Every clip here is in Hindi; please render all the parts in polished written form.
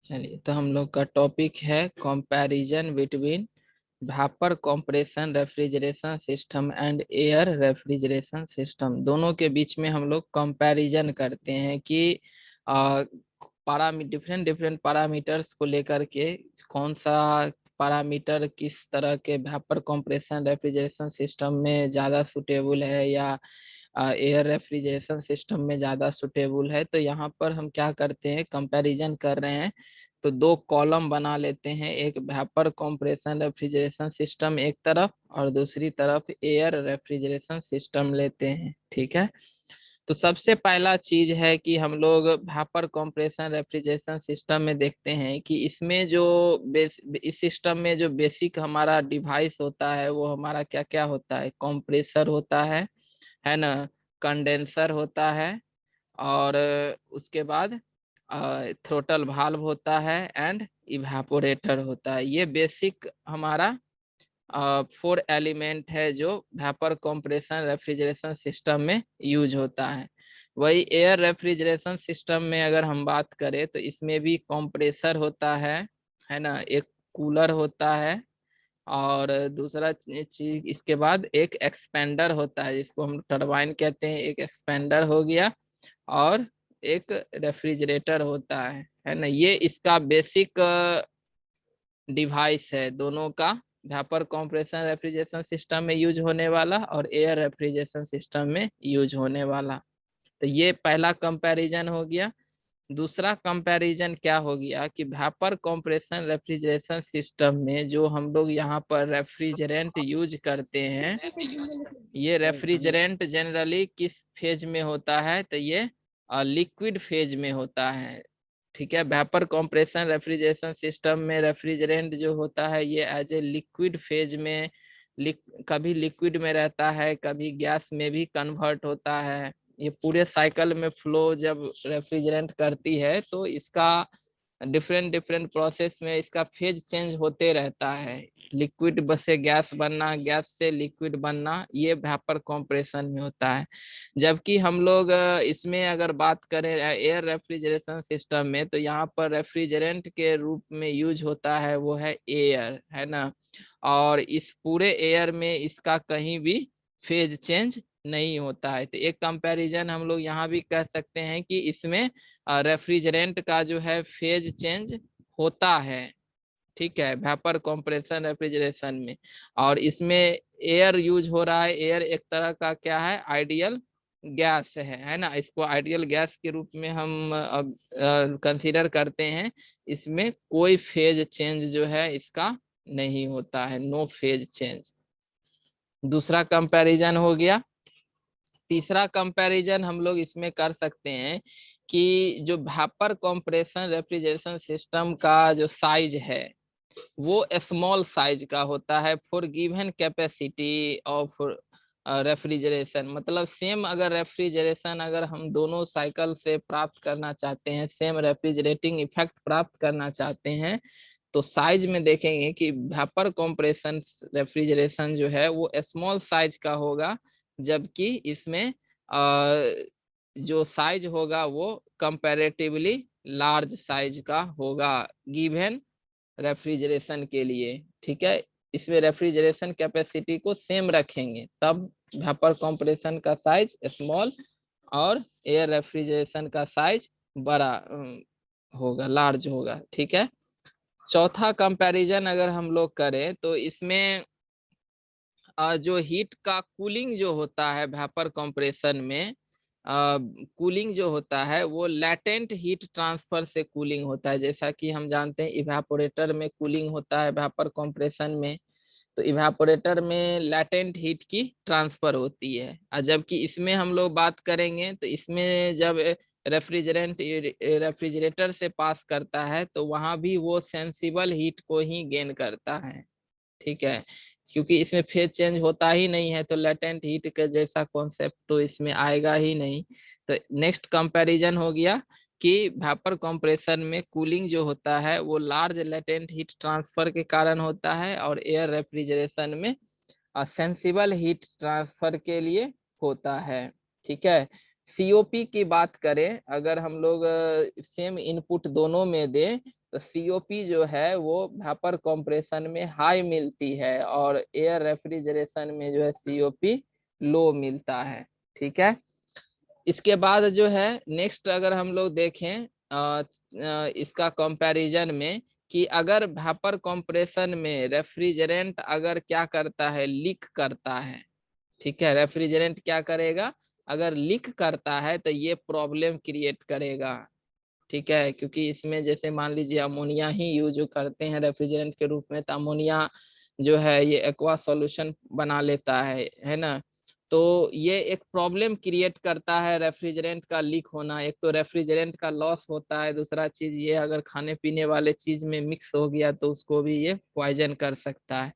चलिए, तो हम लोग का टॉपिक है comparison between vapour compression refrigeration system and air refrigeration system. दोनों के बीच में हम लोग कंपैरिजन करते हैं कि डिफरेंट डिफरेंट पैरामीटर्स को लेकर के कौन सा पैरामीटर किस तरह के भापर कंप्रेशन रेफ्रिजरेशन सिस्टम में ज़्यादा सुटेबल है या एयर रेफ्रिजरेशन सिस्टम में ज़्यादा सुटेबल है। तो यहाँ पर हम क्या करते हैं, कंपैरिजन कर रहे हैं। तो दो कॉलम बना लेते हैं, एक वेपर कंप्रेशन रेफ्रिजरेशन सिस्टम एक तरफ और दूसरी तरफ एयर रेफ्रिजरेशन सिस्टम लेते हैं। ठीक है। तो सबसे पहला चीज है कि हम लोग वेपर कंप्रेशन रेफ्रिजरेशन सिस्टम में देखते हैं कि इसमें जो इस सिस्टम में जो बेसिक हमारा डिवाइस होता है वो हमारा क्या क्या होता है, कंप्रेसर होता है ना, कंडेंसर होता है, और उसके बाद थ्रोटल वाल्व होता है एंड इवेपोरेटर होता है। ये बेसिक हमारा 4 एलिमेंट है जो वेपर कंप्रेशन रेफ्रिजरेशन सिस्टम में यूज होता है। वही एयर रेफ्रिजरेशन सिस्टम में अगर हम बात करें तो इसमें भी कंप्रेसर होता है ना, एक कूलर होता है, और दूसरा चीज इसके बाद एक एक्सपेंडर होता है जिसको हम टरबाइन कहते हैं, एक एक्सपेंडर हो गया, और एक रेफ्रिजरेटर होता है ना। ये इसका बेसिक डिवाइस है दोनों का, वेपर कंप्रेशन रेफ्रिजरेशन सिस्टम में यूज होने वाला और एयर रेफ्रिजरेशन सिस्टम में यूज होने वाला। तो ये पहला कंपैरिजन हो गया। दूसरा कंपैरिजन क्या हो गया कि वेपर कंप्रेशन रेफ्रिजरेशन सिस्टम में जो हम लोग यहाँ पर रेफ्रिजरेंट यूज करते हैं, ये रेफ्रिजरेंट जनरली किस फेज में होता है, तो ये लिक्विड फेज में होता है। ठीक है। वेपर कंप्रेशन रेफ्रिजरेशन सिस्टम में रेफ्रिजरेंट जो होता है ये एज ए लिक्विड फेज में कभी लिक्विड में रहता है, कभी गैस में भी कन्वर्ट होता है। ये पूरे साइकिल में फ्लो जब रेफ्रिजरेंट करती है तो इसका डिफरेंट डिफरेंट प्रोसेस में इसका फेज चेंज होते रहता है। लिक्विड बस से गैस बनना, गैस से लिक्विड बनना, ये वेपर कंप्रेशन में होता है। जबकि हम लोग इसमें अगर बात करें एयर रेफ्रिजरेशन सिस्टम में, तो यहाँ पर रेफ्रिजरेंट के रूप में यूज होता है वो है एयर, है ना। और इस पूरे एयर में इसका कहीं भी फेज चेंज नहीं होता है। तो एक कंपैरिजन हम लोग यहाँ भी कह सकते हैं कि इसमें रेफ्रिजरेंट का जो है फेज चेंज होता है। ठीक है, वेपर कंप्रेशन रेफ्रिजरेशन में। और इसमें एयर यूज हो रहा है। एयर एक तरह का क्या है, आइडियल गैस है ना। इसको आइडियल गैस के रूप में हम कंसीडर करते हैं। इसमें कोई फेज चेंज जो है इसका नहीं होता है, नो फेज चेंज। दूसरा कंपैरिजन हो गया। तीसरा कंपैरिजन हम लोग इसमें कर सकते हैं कि जो वेपर कंप्रेशन रेफ्रिजरेशन सिस्टम का जो साइज है वो स्मॉल साइज का होता है for given capacity of refrigeration. मतलब सेम अगर रेफ्रिजरेशन अगर हम दोनों साइकिल से प्राप्त करना चाहते हैं, सेम रेफ्रिजरेटिंग इफेक्ट प्राप्त करना चाहते हैं, तो साइज में देखेंगे कि वेपर कंप्रेशन रेफ्रिजरेशन जो है वो स्मॉल साइज का होगा, जबकि इसमें जो साइज होगा वो कंपैरेटिवली लार्ज साइज का होगा गिवन रेफ्रिजरेशन के लिए। ठीक है। इसमें रेफ्रिजरेशन कैपेसिटी को सेम रखेंगे तब वेपर कंप्रेशन का साइज स्मॉल और एयर रेफ्रिजरेशन का साइज बड़ा होगा, लार्ज होगा। ठीक है। चौथा कंपैरिजन अगर हम लोग करें तो इसमें जो हीट का कूलिंग जो होता है वेपर कंप्रेशन में, कूलिंग जो होता है वो लैटेंट हीट ट्रांसफर से कूलिंग होता है। जैसा कि हम जानते हैं इवेपोरेटर में कूलिंग होता है वेपर कंप्रेशन में, तो इवेपोरेटर में लैटेंट हीट की ट्रांसफर होती है। और जबकि इसमें हम लोग बात करेंगे तो इसमें जब रेफ्रिजरेंट रेफ्रिजरेटर से पास करता है तो वहां भी वो सेंसिबल हीट को ही गेन करता है। ठीक है। क्योंकि इसमें फेज चेंज होता ही नहीं है तो लेटेंट हीट के जैसा कॉन्सेप्ट तो इसमें आएगा ही नहीं। तो नेक्स्ट कंपैरिजन हो गया कि वेपर कंप्रेशन में कूलिंग जो होता है वो लार्ज लेटेंट हीट ट्रांसफर के कारण होता है, और एयर रेफ्रिजरेशन में सेंसिबल हीट ट्रांसफर के लिए होता है। ठीक है। सीओपी की बात करें, अगर हम लोग सेम इनपुट दोनों में दें तो सीओपी जो है वो वेपर कंप्रेशन में हाई मिलती है और एयर रेफ्रिजरेशन में जो है सीओपी लो मिलता है। ठीक है, इसके बाद जो है नेक्स्ट अगर हम लोग देखें इसका कंपैरिजन में, कि अगर वेपर कंप्रेशन में रेफ्रिजरेंट अगर क्या करता है, लीक करता है। ठीक है, रेफ्रिजरेंट क्या करेगा, अगर लीक करता है तो ये प्रॉब्लम क्रिएट करेगा। ठीक है, क्योंकि इसमें जैसे मान लीजिए अमोनिया ही यूज करते हैं रेफ्रिजरेंट के रूप में, तो अमोनिया जो है ये एक्वा सॉल्यूशन बना लेता है ना। तो ये एक प्रॉब्लम क्रिएट करता है रेफ्रिजरेंट का लीक होना। एक तो रेफ्रिजरेंट का लॉस होता है, दूसरा चीज ये अगर खाने पीने वाले चीज में मिक्स हो गया तो उसको भी ये पॉइजन कर सकता है।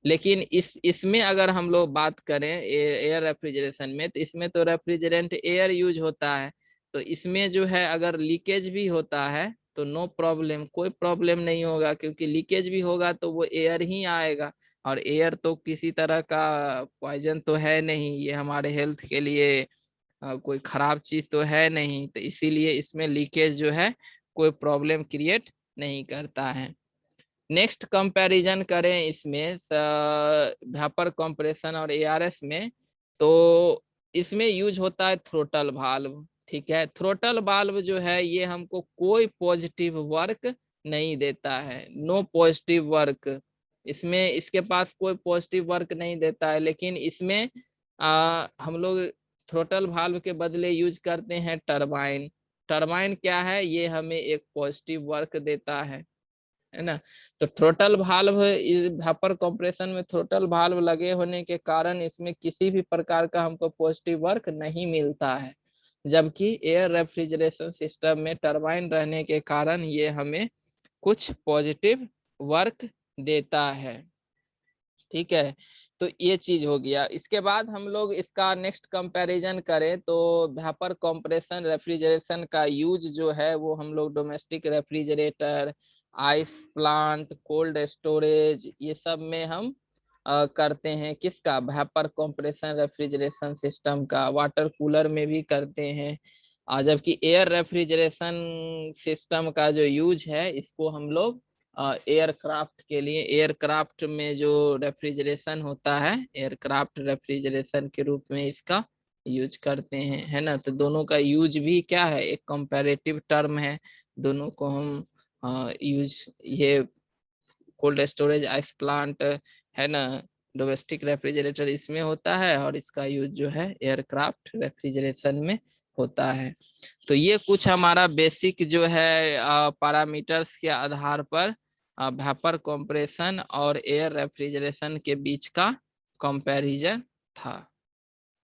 लेकिन इसमें अगर हम लोग बात करें एयर रेफ्रिजरेशन में, तो इसमें तो रेफ्रिजरेंट एयर यूज होता है। तो इसमें जो है अगर लीकेज भी होता है तो नो प्रॉब्लम, कोई प्रॉब्लम नहीं होगा, क्योंकि लीकेज भी होगा तो वो एयर ही आएगा। और एयर तो किसी तरह का पॉइजन तो है नहीं, ये हमारे हेल्थ के लिए कोई खराब चीज तो है नहीं, तो इसीलिए इसमें लीकेज जो है कोई प्रॉब्लम क्रिएट नहीं करता है। नेक्स्ट कंपैरिजन करें इसमें वेपर कंप्रेशन और एआरएस में, तो इसमें यूज होता है थ्रोटल वाल्व। ठीक है, थ्रोटल वाल्व जो है ये हमको कोई पॉजिटिव वर्क नहीं देता है, नो पॉजिटिव वर्क। इसमें इसके पास कोई पॉजिटिव वर्क नहीं देता है, लेकिन इसमें हम लोग थ्रोटल वाल्व के बदले यूज करते हैं टरबाइन। टरबाइन क्या है, ये हमें एक पॉजिटिव वर्क देता है ना। तो थ्रोटल वाल्व, वेपर कंप्रेशन में थ्रोटल वाल्व लगे होने के कारण इसमें किसी भी प्रकार का हमको पॉजिटिव वर्क नहीं मिलता है, जबकि एयर रेफ्रिजरेशन सिस्टम में टरबाइन रहने के कारण ये हमें कुछ पॉजिटिव वर्क देता है। ठीक है, तो ये चीज हो गया। इसके बाद हम लोग इसका नेक्स्ट कंपैरिजन करें तो वेपर कंप्रेशन रेफ्रिजरेशन का यूज जो है वो हम लोग domestic refrigerator, ice plant, cold storage, ये सब में हम करते हैं। किसका, वेपर कंप्रेशन रेफ्रिजरेशन सिस्टम का। वाटर कूलर में भी करते हैं। जबकि एयर रेफ्रिजरेशन सिस्टम का जो यूज है इसको हम लोग एयरक्राफ्ट के लिए, एयरक्राफ्ट में जो रेफ्रिजरेशन होता है, एयरक्राफ्ट रेफ्रिजरेशन के रूप में इसका यूज करते हैं, है ना। तो दोनों का यूज भी क्या है, एक कंपैरेटिव टर्म है। दोनों को हम यूज, ये कोल्ड स्टोरेज, आइस प्लांट, है ना, डोमेस्टिक रेफ्रिजरेटर इसमें होता है, और इसका यूज जो है एयरक्राफ्ट रेफ्रिजरेशन में होता है। तो ये कुछ हमारा बेसिक जो है पैरामीटर्स के आधार पर वेपर कंप्रेशन और एयर रेफ्रिजरेशन के बीच का कंपैरिजन था।